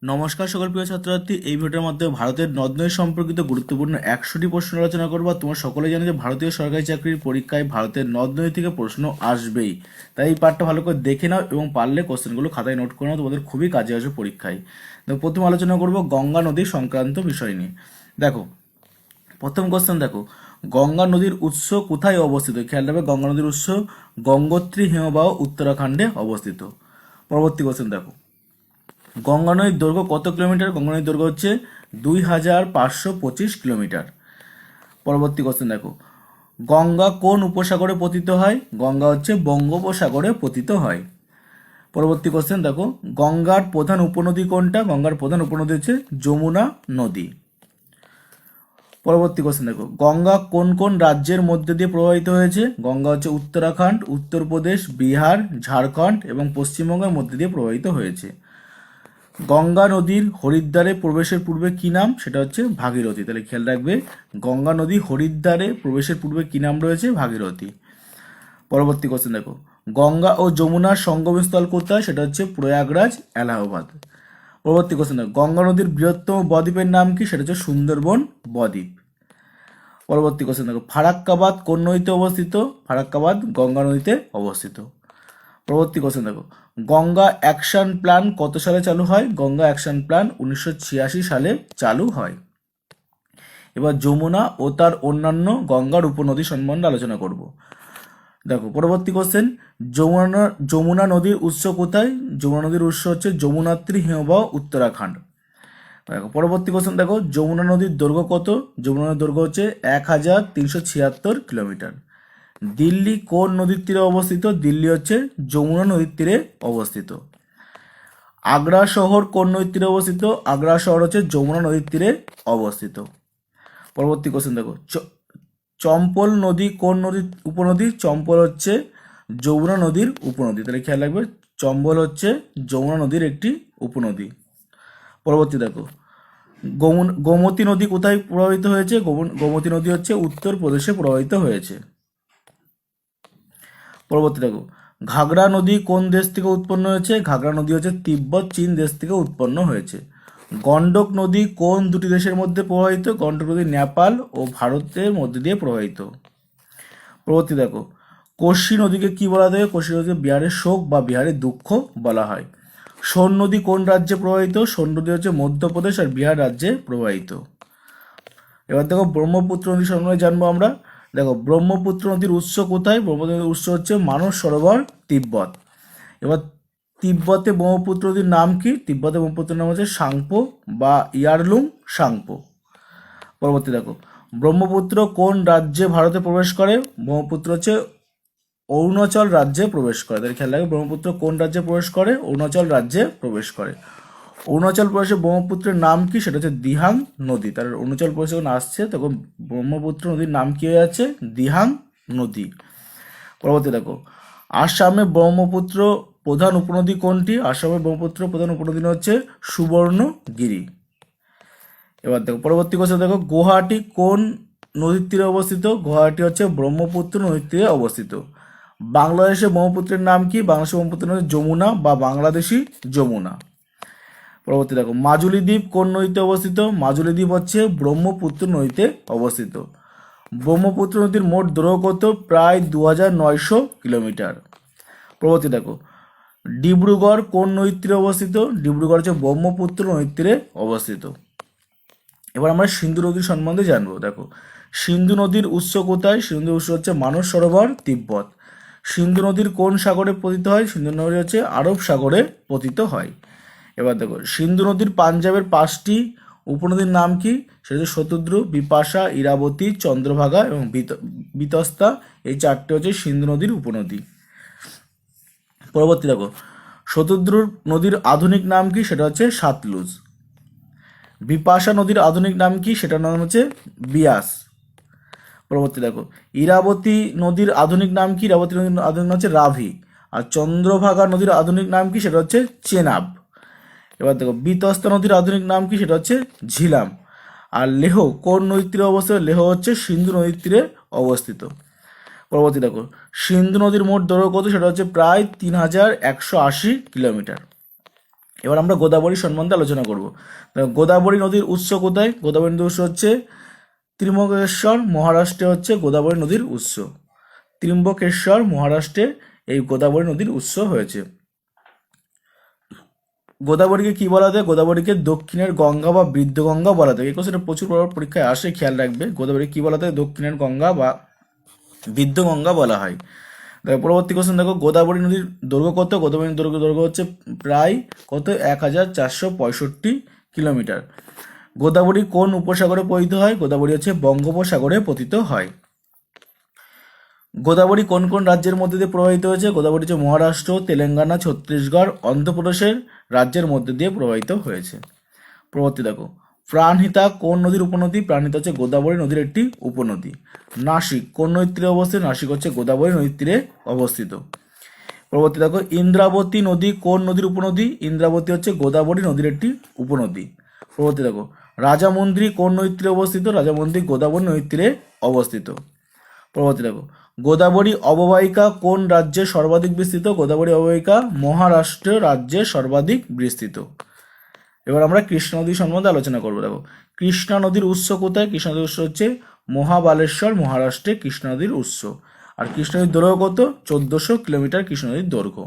নমস্কার সকল প্রিয় ছাত্রছাত্রী, এই ভিডিওর মাধ্যমে ভারতের নদ নদী সম্পর্কিত গুরুত্বপূর্ণ 100টি প্রশ্ন আলোচনা করবো। তোমরা সকলে জানো যে ভারতীয় সরকারি চাকরির পরীক্ষায় ভারতের নদ নদী থেকে প্রশ্ন আসবেই, তাই এই পার্টটা ভালো করে দেখে নাও এবং পারলে কোশ্চেনগুলো খাতায় নোট করে নাও, তোমাদের খুবই কাজে আসবে পরীক্ষায়। তো প্রথম আলোচনা করবো গঙ্গা নদী সংক্রান্ত বিষয় নিয়ে। দেখো, প্রথম কোশ্চেন দেখো, গঙ্গা নদীর উৎস কোথায় অবস্থিত? খেয়াল রাখবে, গঙ্গা নদীর উৎস গঙ্গোত্রী হিমবাহ উত্তরাখণ্ডে অবস্থিত। পরবর্তী কোশ্চেন দেখো, গঙ্গা নদীর দৈর্ঘ্য কত কিলোমিটার? গঙ্গা নদীর দৈর্ঘ্য হচ্ছে 2525 কিলোমিটার। পরবর্তী কোশ্চেন দেখো, গঙ্গা কোন উপসাগরে পতিত হয়? গঙ্গা হচ্ছে বঙ্গোপসাগরে পতিত হয়। পরবর্তী কোশ্চেন দেখো, গঙ্গার প্রধান উপনদী কোনটা? গঙ্গার প্রধান উপনদী হচ্ছে যমুনা নদী। পরবর্তী কোশ্চেন দেখো, গঙ্গা কোন কোন রাজ্যের মধ্যে দিয়ে প্রবাহিত হয়েছে? গঙ্গা হচ্ছে উত্তরাখণ্ড, উত্তরপ্রদেশ, বিহার, ঝাড়খণ্ড এবং পশ্চিমবঙ্গের মধ্যে দিয়ে প্রবাহিত হয়েছে। গঙ্গা নদীর হরিদ্বারে প্রবেশের পূর্বে কি নাম? সেটা হচ্ছে ভাগীরথী। তাহলে খেয়াল রাখবে, গঙ্গা নদী হরিদ্বারে প্রবেশের পূর্বে কি নাম রয়েছে? ভাগীরথী। পরবর্তী কোশ্চেন দেখো, গঙ্গা ও যমুনার সঙ্গমস্থল কোথায়? সেটা হচ্ছে প্রয়াগরাজ, এলাহাবাদ। পরবর্তী কোশ্চেন দেখো, গঙ্গা নদীর বৃহত্তম বদ্বীপের নাম কি? সেটা হচ্ছে সুন্দরবন বদ্বীপ। পরবর্তী কোশ্চেন দেখো, ফারাক্কাবাদ কোন নদীতে অবস্থিত? ফারাক্কাবাদ গঙ্গা নদীতে অবস্থিত। পরবর্তী কোশ্চেন দেখো, গঙ্গা অ্যাকশন প্ল্যান কত সালে চালু হয়? গঙ্গা অ্যাকশন প্ল্যান 1986 সালে চালু হয়। এবার যমুনা ও তার অন্যান্য গঙ্গার উপনদী সম্বন্ধে আলোচনা করব। দেখো, পরবর্তী কোশ্চেন, যমুনা নদীর উৎস কোথায়? যমুনা নদীর উৎস হচ্ছে যমুনাত্রী হিমবাহ উত্তরাখণ্ড। দেখো, পরবর্তী কোশ্চেন দেখো, যমুনা নদীর দৈর্ঘ্য কত? যমুনা নদীর দৈর্ঘ্য হচ্ছে 1376 কিলোমিটার। দিল্লি কোন নদীর তীরে অবস্থিত? দিল্লি হচ্ছে যমুনা নদীর তীরে অবস্থিত। আগ্রা শহর কোন নদীর তীরে অবস্থিত? আগ্রা শহর হচ্ছে যমুনা নদীর তীরে অবস্থিত। পরবর্তী কোশ্চেন দেখো, চম্পল নদী কোন নদীর উপনদী? চম্পল হচ্ছে যমুনা নদীর উপনদী। তাহলে খেয়াল রাখবে, চম্বল হচ্ছে যমুনা নদীর একটি উপনদী। পরবর্তী দেখো, গোমতী নদী কোথায় প্রবাহিত হয়েছে? গোমতী নদী হচ্ছে উত্তরপ্রদেশে প্রবাহিত হয়েছে। পরবর্তী দেখো, ঘাগড়া নদী কোন দেশ থেকে উৎপন্ন হয়েছে? ঘাগড়া নদী হচ্ছে তিব্বত, চীন দেশ থেকে উৎপন্ন হয়েছে। গণ্ডক নদী কোন দুটি দেশের মধ্যে প্রবাহিত? গণ্ডক নদী নেপাল ও ভারতের মধ্যে দিয়ে প্রবাহিত। পরবর্তী দেখো, কোশি নদীকে কি বলা হয়? কোশি নদীকে বিহারের শোক বা বিহারের দুঃখ বলা হয়। সোন নদী কোন রাজ্যে প্রবাহিত? সোন নদী হচ্ছে মধ্যপ্রদেশ আর বিহার রাজ্যে প্রবাহিত। এবার দেখো, ব্রহ্মপুত্র নদী সম্বন্ধে জানবো আমরা। দেখো, ব্রহ্মপুত্র নদীর উৎস কোথায়? ব্রহ্মপুত্র নদীর উৎস হচ্ছে মানস সরোবর, তিব্বত। এবার তিব্বতে ব্রহ্মপুত্র নদীর নাম কি? তিব্বতে ব্রহ্মপুত্রের নাম হচ্ছে সাংপো বা ইয়ারলুং সাংপো। পরবর্তী দেখো, ব্রহ্মপুত্র কোন রাজ্যে ভারতে প্রবেশ করে? ব্রহ্মপুত্র হচ্ছে অরুণাচল রাজ্যে প্রবেশ করে। তাহলে খেয়াল রাখবে, ব্রহ্মপুত্র কোন রাজ্যে প্রবেশ করে? অরুণাচল রাজ্যে প্রবেশ করে। অরুণাচল প্রদেশে ব্রহ্মপুত্রের নাম কি? সেটা হচ্ছে দিহাং নদী। তার অরুণাচল প্রদেশে যখন আসছে তখন ব্রহ্মপুত্র নদীর নাম কি হয়ে যাচ্ছে? দিহাং নদী। পরবর্তী দেখো, আসামে ব্রহ্মপুত্র প্রধান উপনদী কোনটি? আসামে ব্রহ্মপুত্র প্রধান উপনদী হচ্ছে সুবর্ণগিরি। এবার দেখো, পরবর্তী কোশ্চেন দেখো, গুয়াহাটি কোন নদীর তীরে অবস্থিত? গুয়াহাটি হচ্ছে ব্রহ্মপুত্র নদীর তীরে অবস্থিত। বাংলাদেশে ব্রহ্মপুত্রের নাম কি? বাংলাদেশের ব্রহ্মপুত্রের নাম হচ্ছে যমুনা বা বাংলাদেশি যমুনা। পরবর্তী দেখো, মাজুলি দ্বীপ কোন নদীতে অবস্থিত? মাজুলি দ্বীপ হচ্ছে ব্রহ্মপুত্র নদীতে অবস্থিত। ব্রহ্মপুত্র নদীর মোট দৈর্ঘ্য কত? প্রায় 2900 কিলোমিটার। পরবর্তী দেখো, ডিব্রুগড় কোন নদীর তীরে অবস্থিত? ডিব্রুগড় হচ্ছে ব্রহ্মপুত্র নদীর তীরে অবস্থিত। এবার আমরা সিন্ধু নদীর সম্বন্ধে জানবো। দেখো, সিন্ধু নদীর উৎস কোথায়? সিন্ধু উৎস হচ্ছে মানস সরোবর, তিব্বত। সিন্ধু নদীর কোন সাগরে পতিত হয়? সিন্ধু নদী হচ্ছে আরব সাগরে পতিত হয়। এবার দেখো, সিন্ধু নদীর পাঞ্জাবের 5টি উপনদীর নাম কি? সেটা হচ্ছে শতদ্রু, বিপাশা, ইরাবতী, চন্দ্রভাগা এবং বিতস্তা। এই 4টে হচ্ছে সিন্ধু নদীর উপনদী। পরবর্তী দেখো, শতদ্রু নদীর আধুনিক নাম কি? সেটা হচ্ছে সাতলুজ। বিপাশা নদীর আধুনিক নাম কি? সেটার নাম হচ্ছে বিয়াস। পরবর্তী দেখো, ইরাবতী নদীর আধুনিক নাম কি? ইরাবতী নদীর আধুনিক নাম হচ্ছে রাভি। আর চন্দ্রভাগা নদীর আধুনিক নাম কি? সেটা হচ্ছে চেনাব। এবার দেখো, বিতস্তা নদীর আধুনিক নাম কি? সেটা হচ্ছে ঝিলাম। আর লেহ কোন নদীর তীরে অবস্থিত? লেহ হচ্ছে সিন্ধু নদীর তীরে অবস্থিত। পরবর্তী দেখো, সিন্ধু নদীর মোট দৈর্ঘ্য কত? সেটা হচ্ছে প্রায় 3180 কিলোমিটার। এবার আমরা গোদাবরী সম্বন্ধে আলোচনা করব। গোদাবরী নদীর উৎস কোথায়? গোদাবরী নদীর উৎস হচ্ছে ত্রিম্বকেশ্বর, মহারাষ্ট্রে হচ্ছে গোদাবরী নদীর উৎস। ত্রিম্বকেশ্বর মহারাষ্ট্রে এই গোদাবরী নদীর উৎস হয়েছে। গোদাবরীকে কি বলা হয়? গোদাবরীকে দক্ষিণের গঙ্গা বা বৃদ্ধ গঙ্গা বলা হয়। এই কোশ্চেনটা প্রচুর বড় পরীক্ষায় আসে, খেয়াল রাখবে। গোদাবরী কি বলা হয়? দক্ষিণের গঙ্গা বা বৃদ্ধ গঙ্গা বলা হয়। দেখো পরবর্তী কোশ্চেন দেখো, গোদাবরী নদীর দৈর্ঘ্য কত? গোদাবরী নদীর দৈর্ঘ্য হচ্ছে প্রায় কত? 1465 কিলোমিটার। গোদাবরী কোন উপসাগরে পতিত হয়? গোদাবরী হচ্ছে বঙ্গোপসাগরে পতিত হয়। গোদাবরী কোন কোন রাজ্যের মধ্যে দিয়ে প্রবাহিত হয়েছে? গোদাবরী হচ্ছে মহারাষ্ট্র, তেলেঙ্গানা, ছত্তিশগড়, অন্ধ্রপ্রদেশের রাজ্যের মধ্যে দিয়ে প্রবাহিত হয়েছে। পরবর্তী দেখো, প্রাণহিতা কোন নদীর উপনদী? প্রাণহিতা হচ্ছে গোদাবরী নদীর একটি উপনদী। নাসিক কোন নদীর তীরে অবস্থিত? নাসিক হচ্ছে গোদাবরী নদীর তীরে অবস্থিত। পরবর্তী দেখো, ইন্দ্রাবতী নদী কোন নদীর উপনদী? ইন্দ্রাবতী হচ্ছে গোদাবরী নদীর একটি উপনদী। পরবর্তী দেখো, রাজামন্দ্রী কোন নদীর তীরে অবস্থিত? রাজামন্দ্রী গোদাবরী নদীর তীরে অবস্থিত। পরবর্তী দেখো, গোদাবরী অববাহিকা কোন রাজ্যে সর্বাধিক বিস্তৃত? গোদাবরী অববাহিকা মহারাষ্ট্র রাজ্যে সর্বাধিক বিস্তৃত। এবার আমরা কৃষ্ণা নদী সম্বন্ধে আলোচনা করবো। দেখো, কৃষ্ণা নদীর উৎস কোথায়? কৃষ্ণা নদীর উৎস হচ্ছে মহাবালেশ্বর, মহারাষ্ট্রে কৃষ্ণা নদীর উৎস। আর কৃষ্ণা নদীর দৈর্ঘ্য কত? 1400 কিলোমিটার কৃষ্ণা নদীর দৈর্ঘ্য।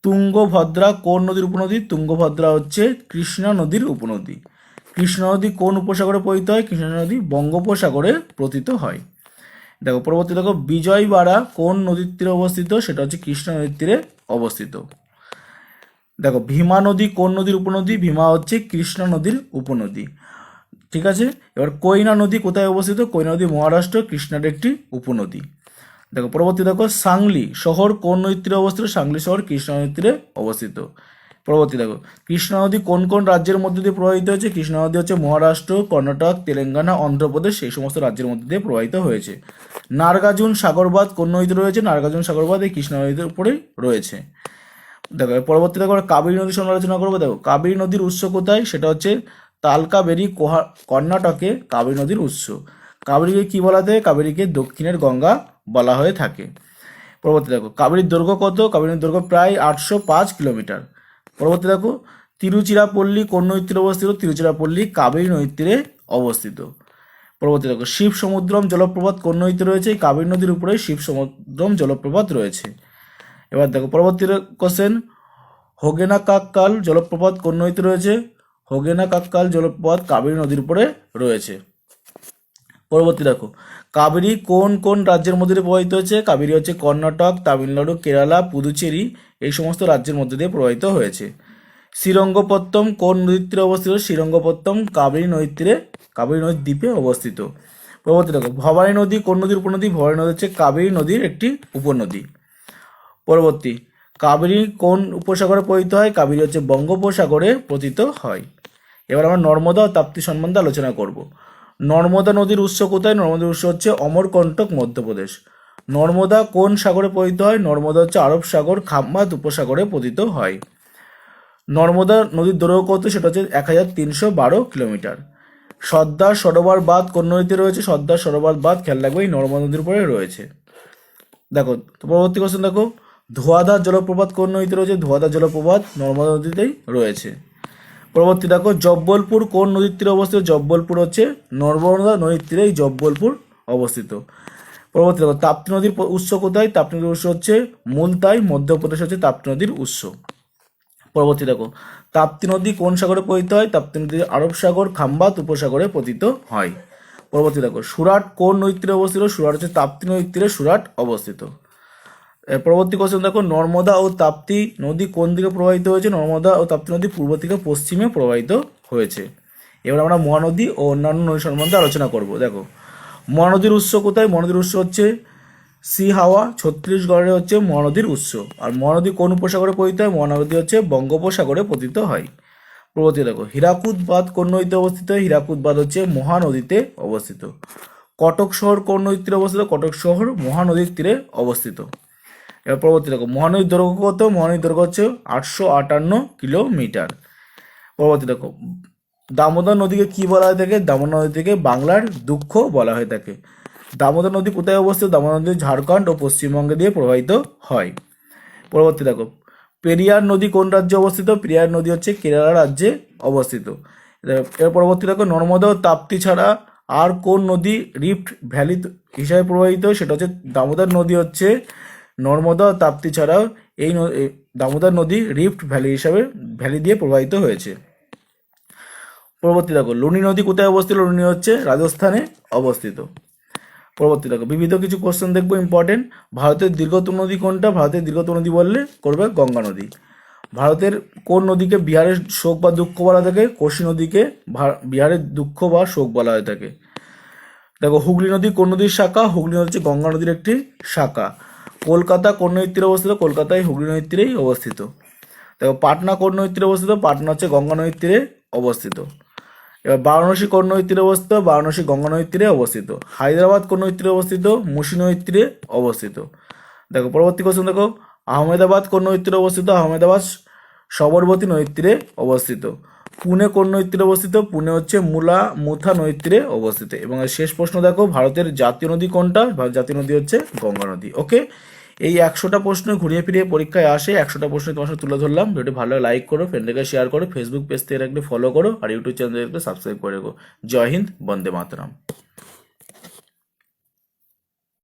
তুঙ্গভদ্রা কোন নদীর উপনদী? তুঙ্গভদ্রা হচ্ছে কৃষ্ণা নদীর উপনদী। কৃষ্ণা নদী কোন উপসাগরে পতিত হয়? কৃষ্ণা নদী বঙ্গোপসাগরে পতিত হয়। দেখো পরবর্তী দেখো, বিজয়বাড়া কোন নদীর তীরে অবস্থিত? সেটা হচ্ছে কৃষ্ণা নদীর তীরে অবস্থিত। দেখো, ভীমা নদী কোন নদীর উপনদী? ভীমা হচ্ছে কৃষ্ণা নদীর উপনদী। ঠিক আছে। এবার কৈনা নদী কোথায় অবস্থিত? কৈনা নদী মহারাষ্ট্র, কৃষ্ণার একটি উপনদী। দেখো পরবর্তী দেখো, সাংলি শহর কোন নদীর তীরে অবস্থিত? সাংলি শহর কৃষ্ণা নদীর তীরে অবস্থিত। পরবর্তী দেখো, কৃষ্ণা নদী কোন কোন রাজ্যের মধ্যে দিয়ে প্রবাহিত হয়েছে? কৃষ্ণা নদী হচ্ছে মহারাষ্ট্র, কর্ণাটক, তেলেঙ্গানা, অন্ধ্রপ্রদেশ সেই সমস্ত রাজ্যের মধ্যে দিয়ে প্রবাহিত হয়েছে। নার্গাজুন সাগরবাঁধ কোন নদীতে রয়েছে? নার্গাজুন সাগরবাঁধ এই কৃষ্ণা নদীর উপরেই রয়েছে। দেখো পরবর্তী দেখো, কাবেরী নদীর সঙ্গে আলোচনা করবো। দেখো, কাবেরী নদীর উৎস কোথায়? সেটা হচ্ছে তালকাবেরি, কর্ণাটকে কাবেরী নদীর উৎস। কাবেরীকে কি বলা হয়? কাবেরীকে দক্ষিণের গঙ্গা বলা হয়ে থাকে। পরবর্তী দেখো, কাবেরীর দৈর্ঘ্য কত? কাবেরীর দৈর্ঘ্য প্রায় 805 কিলোমিটার। পরবর্তী দেখো, তিরুচিরাপল্লী কোন নদীর তীরে অবস্থিত? তিরুচিরাপল্লী কাবেরী নদীর তীরে অবস্থিত। পরবর্তী দেখো, শিব সমুদ্রম জলপ্রপাত কোন নদীতে রয়েছে? কাবেরী নদীর উপরে শিব সমুদ্রম জলপ্রপাত রয়েছে। এবার দেখো পরবর্তী কোশ্চেন, হোগেনাকাক্কাল জলপ্রপাত কোন নদীতে রয়েছে? হোগেনাকাক্কাল জলপ্রপাত কাবেরী নদীর উপরে রয়েছে। পরবর্তী দেখো, কাবেরী কোন কোন রাজ্যের মধ্যে দিয়ে প্রবাহিত হয়েছে? কাবেরী হচ্ছে কর্ণাটক, তামিলনাড়ু, কেরালা, পুদুচেরি এই সমস্ত রাজ্যের মধ্যে দিয়ে প্রবাহিত হয়েছে। শ্রীরঙ্গপত্তম কোন নদীর তীরে অবস্থিত? শ্রীরঙ্গপত্তম কাবেরী নদীর তীরে, কাবেরী নদীর দ্বীপে অবস্থিত। পরবর্তী দেখো, ভবানী নদী কোন নদীর উপনদী? ভবানী নদী হচ্ছে কাবেরী নদীর একটি উপনদী। পরবর্তী, কাবেরী কোন উপসাগরে পতিত হয়? কাবেরী হচ্ছে বঙ্গোপসাগরে পতিত হয়। এবার আমরা নর্মদা ও তাপ্তি সম্বন্ধে আলোচনা করব। নর্মদা নদীর উৎস কোথায়? নর্মদার উৎস হচ্ছে অমরকণ্টক, মধ্যপ্রদেশ। নর্মদা কোন সাগরে পতিত হয়? নর্মদা হচ্ছে আরব সাগর, খাম্বাত উপসাগরে পতিত হয়। নর্মদা নদীর দৈর্ঘ্য কত? সেটা হচ্ছে 1312 কিলোমিটার। সর্দার সরোবর বাঁধ কোন নদীতে রয়েছে? সর্দার সরোবর বাঁধ খেয়াল রাখবে এই নর্মদা নদীর উপরে রয়েছে। দেখো পরবর্তী কোশ্চেন দেখো, ধোয়াধার জলপ্রপাত কোন নদীতে রয়েছে? ধোয়াধার জলপ্রপাত নর্মদা নদীতেই রয়েছে। পরবর্তী দেখো, জব্বলপুর কোন নদীর তীরে অবস্থিত? জব্বলপুর হচ্ছে নর্মদা নদীর তীরেই জব্বলপুর অবস্থিত। পরবর্তী দেখো, তাপ্তি নদীর উৎস কোথায়? তাপ্তি নদীর উৎস হচ্ছে মুলতাই, মধ্যপ্রদেশ হচ্ছে তাপ্তি নদীর উৎস। পরবর্তী দেখো, তাপ্তি নদী কোন সাগরে পতিত হয়? তাপ্তি নদী আরব সাগর, খাম্বাত উপসাগরে পতিত হয়। পরবর্তী দেখো, সুরাট কোন নদীর তীরে অবস্থিত? সুরাট হচ্ছে তাপ্তি নদীর তীরে সুরাট অবস্থিত। পরবর্তী কোশ্চেন দেখো, নর্মদা ও তাপ্তি নদী কোন দিকে প্রবাহিত হয়েছে? নর্মদা ও তাপ্তি নদী পূর্ব থেকে পশ্চিমে প্রবাহিত হয়েছে। এবার আমরা মহানদী ও অন্যান্য নদী সম্বন্ধে আলোচনা করব। দেখো, মহানদীর উৎস কোথায়? মহানদীর উৎস হচ্ছে সিহাওয়া, ছত্তিশগড়ে হচ্ছে মহানদীর উৎস। আর মহানদী কোন উপসাগরে পতিত হয়? মহানদী হচ্ছে বঙ্গোপসাগরে পতিত হয়। পরবর্তী দেখো, হীরাকুদ বাঁধ কোন নদীতে অবস্থিত? হীরাকুদ বাঁধ হচ্ছে মহানদীতে অবস্থিত। কটক শহর কোন নদীর তীরে অবস্থিত? কটক শহর মহানদীর তীরে অবস্থিত। এবার পরবর্তী দেখো, মহানদীর দৈর্ঘ্য কত? মহানদীর দৈর্ঘ্য হচ্ছে 858 কিলোমিটার। পরবর্তী দেখো, দামোদর নদীকে কি বলা হয়ে থাকে? দামোদর নদীকে বাংলার দুঃখ বলা হয়ে থাকে। দামোদর নদী কোথায় অবস্থিত? দামোদর নদী ঝাড়খণ্ড ও পশ্চিমবঙ্গে দিয়ে প্রবাহিত হয়। পরবর্তী দেখো, পেরিয়ার নদী কোন রাজ্যে অবস্থিত? পেরিয়ার নদী হচ্ছে কেরালা রাজ্যে অবস্থিত। এর পরবর্তী দেখো, নর্মদা ও তাপ্তি ছাড়া আর কোন নদী রিফট ভ্যালি হিসাবে প্রবাহিত? সেটা হচ্ছে দামোদর নদী হচ্ছে নর্মদা ও তাপ্তি ছাড়াও এই দামোদর নদী রিফট ভ্যালি দিয়ে প্রবাহিত হয়েছে। পরবর্তী দেখো, লুনি নদী কোথায় অবস্থিত? লুনি হচ্ছে রাজস্থানে অবস্থিত। পরবর্তী দেখো, বিবিধ কিছু কোশ্চেন দেখবো ইম্পর্টেন্ট। ভারতের দীর্ঘতম নদী কোনটা? ভারতের দীর্ঘতম নদী বললে করবে গঙ্গা নদী। ভারতের কোন নদীকে বিহারের শোক বা দুঃখ বলা থাকে? কোশি নদীকে বিহারের দুঃখ বা শোক বলা হয়ে থাকে। দেখো, হুগলি নদী কোন নদীর শাখা? হুগলি নদী হচ্ছে গঙ্গা নদীর একটি শাখা। কলকাতা কোন নদীর তীরে অবস্থিত? কলকাতায় হুগলি নদীর তীরেই অবস্থিত। দেখো, পাটনা কোন নদীর তীরে অবস্থিত? পাটনা হচ্ছে গঙ্গা নদীর তীরে অবস্থিত। এবার বারাণসী কোন নদীর তীরে অবস্থিত? বারাণসী গঙ্গা নদীর তীরে অবস্থিত। হায়দ্রাবাদ কোন নদীর তীরে অবস্থিত? মুসি নদীর তীরে অবস্থিত। দেখো, পরবর্তী কোশ্চেন দেখো, আহমেদাবাদ কোন নদীর তীরে অবস্থিত? আহমেদাবাদ সবরমতী নদীর তীরে অবস্থিত। পুনে কোন নদীর তীরে অবস্থিত? পুনে হচ্ছে মুথা নদীর তীরে অবস্থিত। এবং শেষ প্রশ্ন দেখো, ভারতের জাতীয় নদী কোনটা? জাতীয় নদী হচ্ছে গঙ্গা নদী। ওকে, এই 100টা প্রশ্ন ঘুরিয়ে ফিরিয়ে পরীক্ষায় আসে। 100টা প্রশ্ন তোমার সাথে তুলে ধরলাম। ভিডিওটি ভালো লাইক করো, ফ্রেন্ডকে শেয়ার করো, ফেসবুক পেজ থেকে রাখলে ফলো করো, আর ইউটিউব চ্যানেলকে সাবস্ক্রাইব করে রাখো। জয় হিন্দ, বন্দে মাতরম।